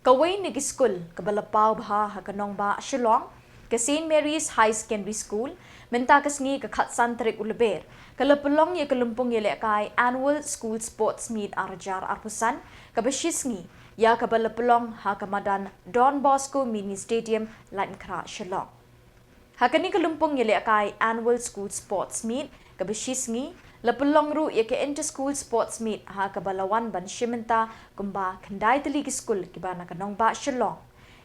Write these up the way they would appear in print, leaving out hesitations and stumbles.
Kawai nigi school kabalapau bha hakanong ba Shillong ke St Mary's High Secondary School Bynta kasngi ke khatsan tarik uleber kalapulong ye ke Lympung Ialehkai annual school sports meet arjar arpusan kabashisngi ya kabalapulong ha kamadan donbosco mini stadium Lympung Shillong hakani ke Lympung Ialehkai annual school sports meet kabashisngi lapulong ru ye ke inter school sports meet ha kabalawan ban Shimenta kumba kandai teli ke school kibana kanong ba Shillong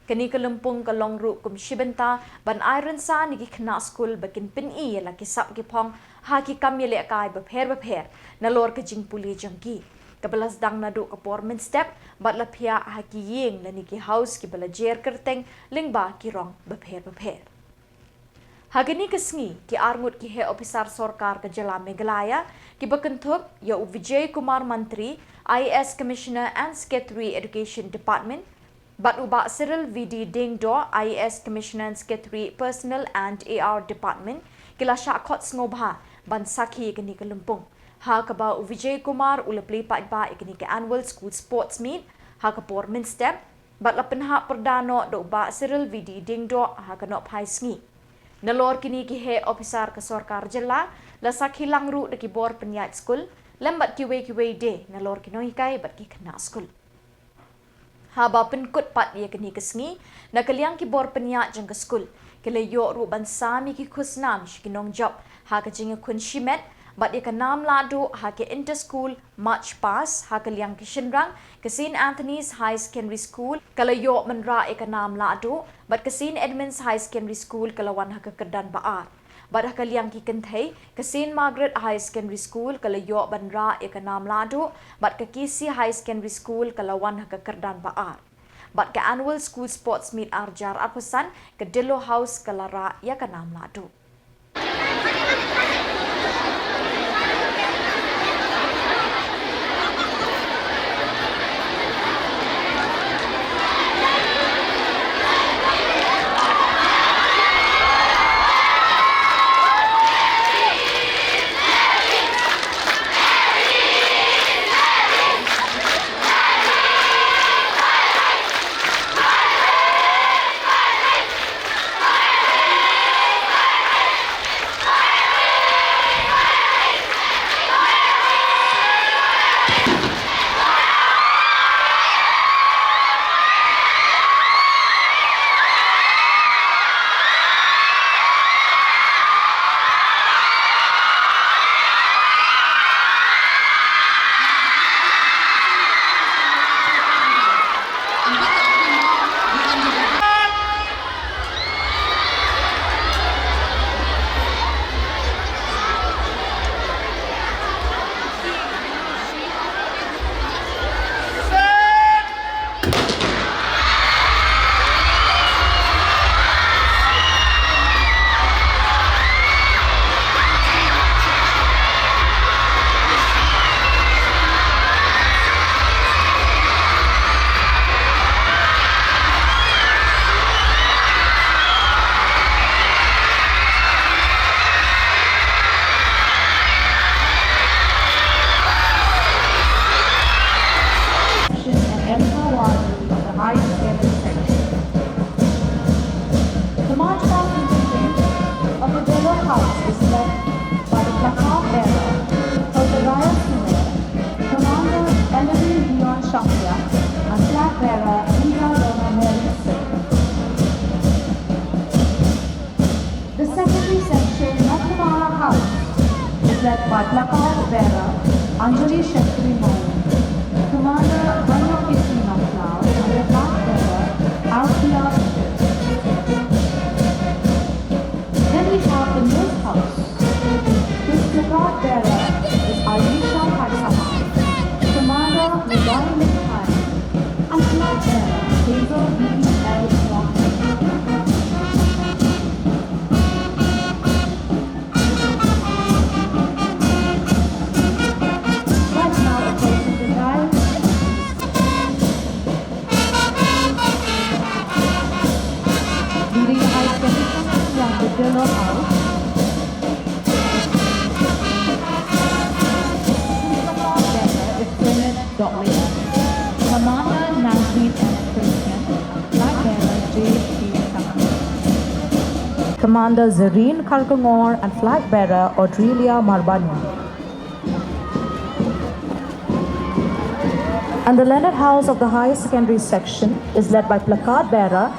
kani ke Lympung kalong ru kum Shibenta ban iron sa ni ki Khynnah school bakin pin I la ki sap ki pong ha ki kam Ialehkai bapher nalor ke jing Pule jangki kabalas dang nadu Khubor step bat la phia ha ki yeng la ni ki house ki bala jer kerteng lingba ki rong bapher Hagani kesngi ki arngut ki he officer sorkar ke jela Meghalaya ki bakentup ya Vijay Kumar Mantri IAS Commissioner and Secretary Education Department bat uba Cyril VD Dingdo IAS Commissioner and Secretary Personnel and AR Department kila syakot ngobha ban sakhi kini ke Lympung ha ka ba Vijay Kumar ulapli pa ba ikini ke annual school sports meet ha ka Khubor step bat la penha perdano do ba Cyril VD Dingdo ha ka no phai sngi Nalor kini ki he officer ke Khhuborjylla la sakhilang ru de ki bor penyat school lembat kiwe de nalor kinoi kai bat ki Khynnah school. Haba penkut pat ye kini kesngi na kaliang ki bor penyat jang ke school kele yo ru ban sami ki khusnam shikinong job ha ka jinga kun shimet bat ye kanam ladu ha ke inter school march pass ha kaliang ki shinrang ke St Anthony's High Secondary School kala yo menra ye kanam ladu bat ke St Edmunds High Secondary School kalawan ha ke Kedan baar bat ha kaliang ki kenthai ke St Margaret High Secondary School kala yo banra ye kanam ladu bat ke Kisi High Secondary School kalawan ha ke Kedan baar bat ke annual school sports meet arjar apusan ke Dilo House kalara ya kanam ladu Samla and flag bearer The secondary section of the House is led by flag bearer Shitrhem, Commander and the flag bearer Then we have the News House, whose flag bearer is Ialehkai, Commander Meghalaya and flag bearer Right now, approaching the dial. Leading the high station around the Dilo House. Commander, Nazrin and Christian. Commander Zareen Karkangor and Flag Bearer Audrelia Marbanyan. And the Leonard House of the Higher Secondary Section is led by Placard Bearer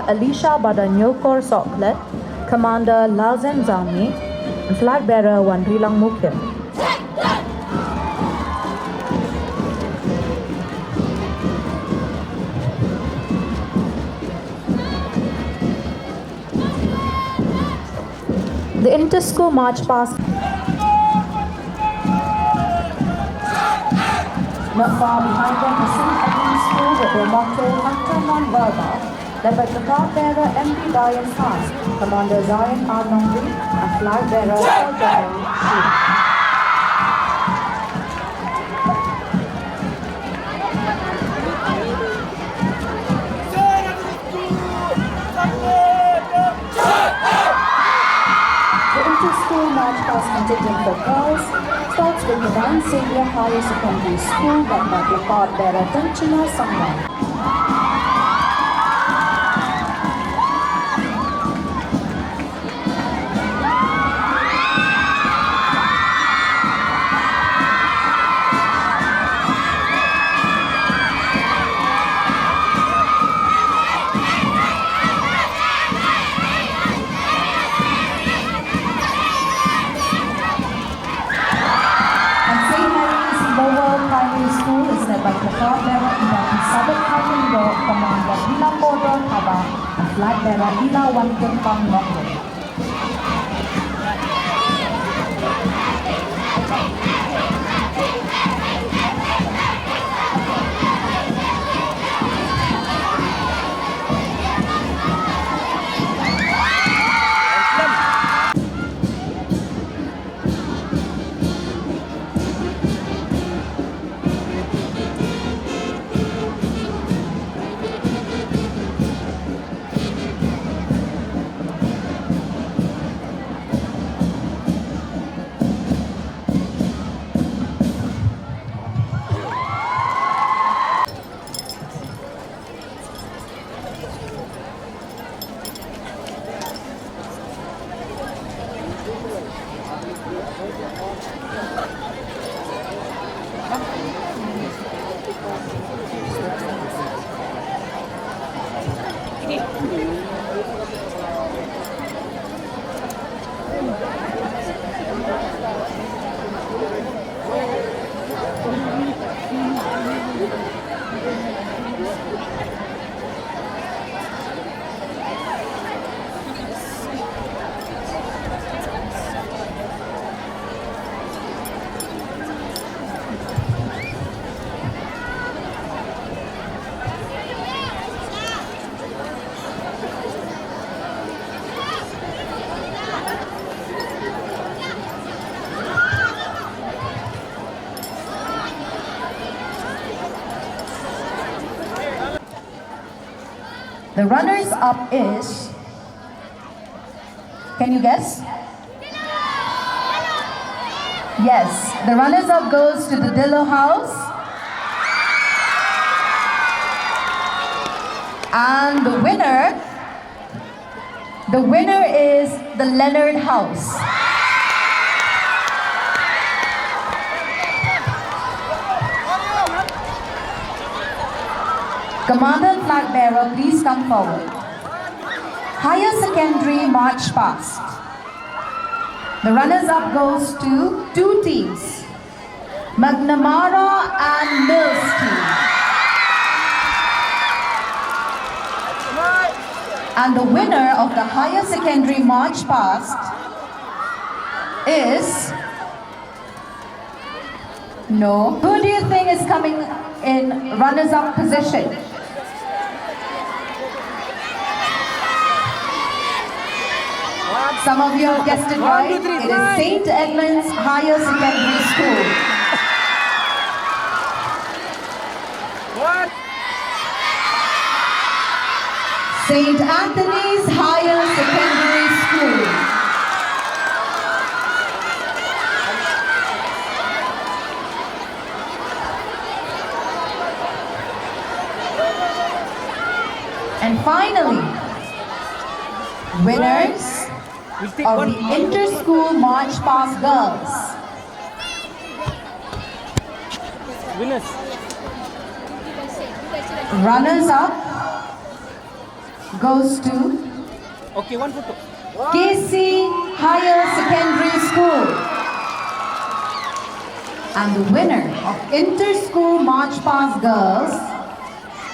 Alicia Badanyokor Soklet, Commander Lazen Zami, and Flag Bearer Wandrilang Mukim. The inter-school march past not far behind them, the St. Edmund's School with their motto, Acta Non Verba, led by Placard Bearer MP Diane Khan, Commander Zion Arnongri, and Flag Bearer Shim. The inter-school march past contingent for girls starts with Divine Savior Higher Secondary School led by Placard Bearer Samla. Commander Ila Khubor Haba and Flag Bearer Ila Wankempang Nongwe. The runners-up is, can you guess? Yes, the runners-up goes to the Dillo House. And the winner is the Leonard House. Commander and Flag Bearer, please come forward. Higher Secondary March Past. The runners-up goes to two teams, McNamara and Mills team. And the winner of the Higher Secondary March Past is... No. Who do you think is coming in runners-up position? Some of you have guessed it right. It is St. Edmund's Higher Secondary School. What? St. Anthony's Higher Secondary School. And finally, winners We'll take of one. the Inter-School March Past Girls. Winners. Runners-up goes to Okay, one photo. KC Higher Secondary School. And the winner of Inter-School March Past Girls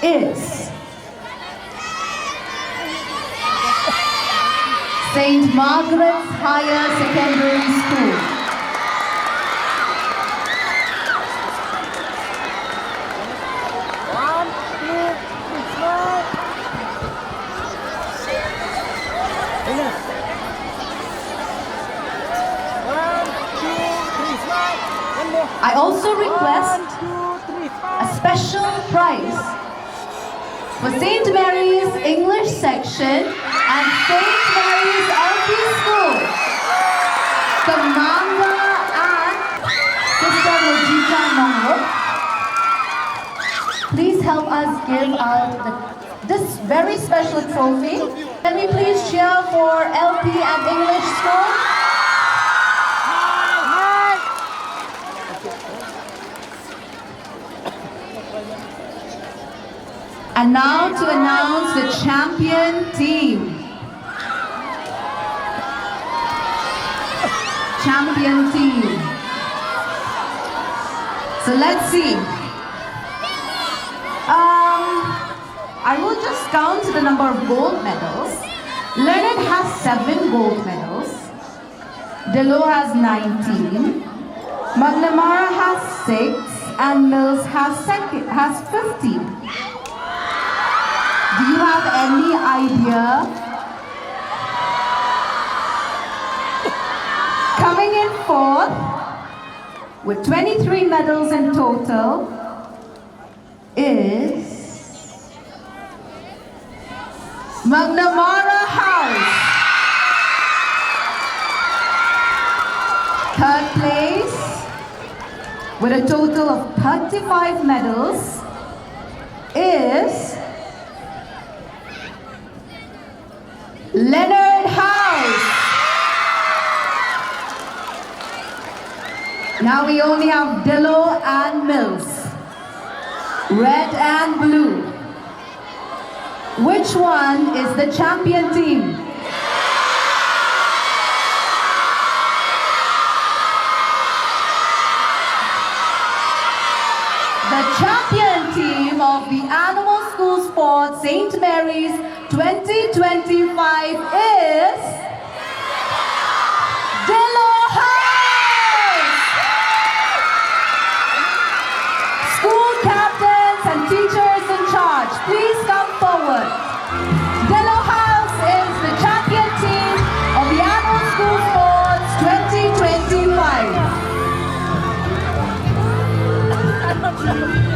is St. Margaret's Higher Secondary School. One, two, three, smile. Winners. One, two, three, smile. One more. I also request 1, 2, 3, a smile. special prize for St. Mary's English section and St. Mary's LP School. Commander and Sister Rojita Mongo, please help us give out this very special trophy. Can we please cheer for LP and English School? And now to announce the champion team. Champion team. So let's see. I will just count the number of gold medals. Leonard has 7 gold medals. Delo has 19. McNamara has 6. And Mills has 15. Do you have any idea? Coming in 4th with 23 medals in total is McNamara House. 3rd place with a total of 35 medals is Leonard House. Now we only have Dillo and Mills. Red and blue. Which one is the champion team? The champion team of the Animal School Sports St. Mary's 2025 is Dillo House! School captains and teachers in charge, please come forward. Dillo House is the champion team of the Animal School Sports 2025.